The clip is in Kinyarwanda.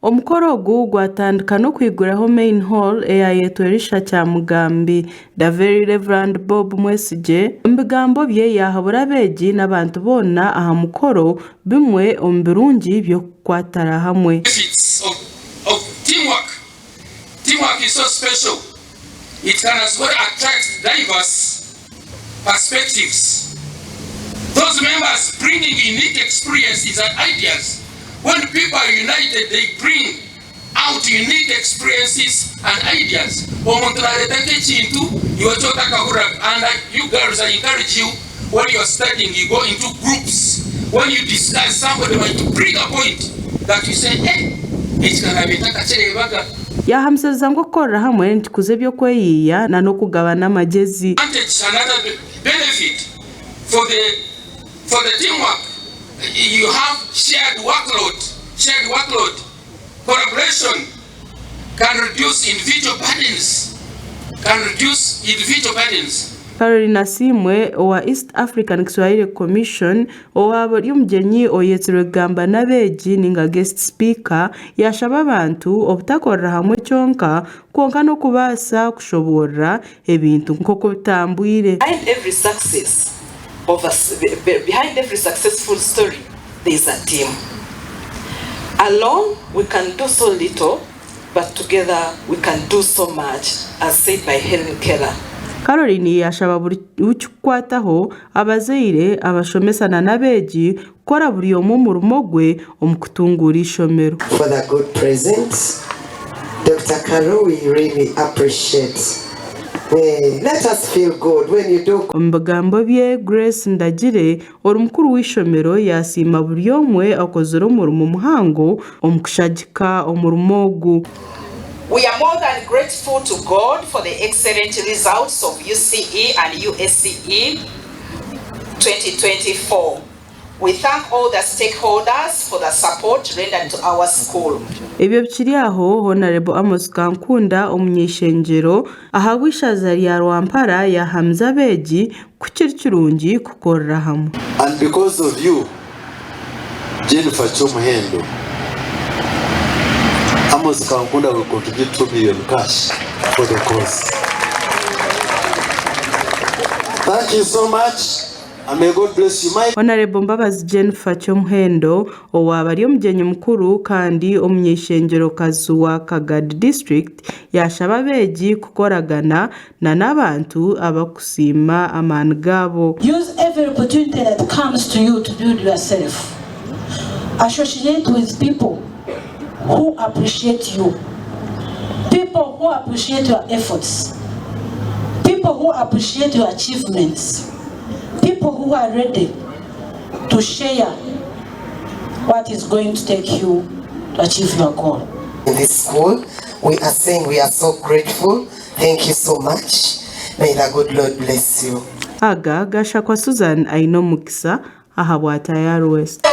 Omukoro ogu gwatandika n'okwiguraho main hall eyayetwerisha kya Mugambi the very Reverend Bob Mwesige. Omubigambo bye yahabura Abeegi n'abantu boona aha mukoro bimwe omu birungi by'okukwatara hamwe. Teamwork is so special. It can as well attract diverse perspectives. Those members bringing unique experiences and ideas. When people are united, they bring out unique experiences and ideas. And you girls, I encourage you, when you're studying, you go into groups. When you discuss, somebody might bring a point that you say, hey, it's going to be taka. Yahamsiriza ngo gukorera hamwe ntikuze byo kweyiya na no kugabana amagezi. Another benefit for the teamwork, you have shared workload. Collaboration can reduce individual burdens. Carolina Simwe wa East African Kiswahili Commission owabo ly'omugenyi oyetirwe gamba n'Abeegi ninga guest speaker yashaba abantu obutakorera hamwe kyonka kwonka no kubaasa kushoborera ebintu nk'uko bitambwire. Behind every successful story there is a team. Alone we can do so little, but together we can do so much, as said by Helen Keller. Caroline yashaba buri ukikwataho abazaire abashomesana n'Abeegi kora buri omu murumo gwe omu kutungura ishomero. For the good present, Dr. Karo, we really appreciate. Let us feel good when you do. Omubigambo bye Grace Ndagire ori mukuru w'ishomero yasima buri omwe akozere omurumo muhango omu kushagika omurumo ogu. We are more than grateful to God for the excellent results of UCE and USCE 2024. We thank all the stakeholders for the support rendered to our school. Ebyo bikiri aho Honorable Amos Kankunda omunyeshenjero ahabwa ishaza lya Rwampara yahamza Abeegi kukiri kirungi kukorera hamwe. And because of you, Jennifer Chomuhendo, Amos Kankunda will contribute 2 million cash for the cause. Thank you so much. And may God bless you. Honorable Mbabazi Jennifer Chomuhendo owaba ari omugenyi mukuru kandi omunyeshenjero kazuwa Kagadi District yashaba Abeegi kukoragana na n'abantu abakusima amani gabo. Use every opportunity that comes to you to build yourself. Associate with people who appreciate you, people who appreciate your efforts, people who appreciate your achievements, people who are ready to share what is going to take you to achieve your goal. In this school, we are saying we are so grateful. Thank you so much. May the good Lord bless you. Aga gasha kwa Susan aino mukisa aha bwa Tayari West.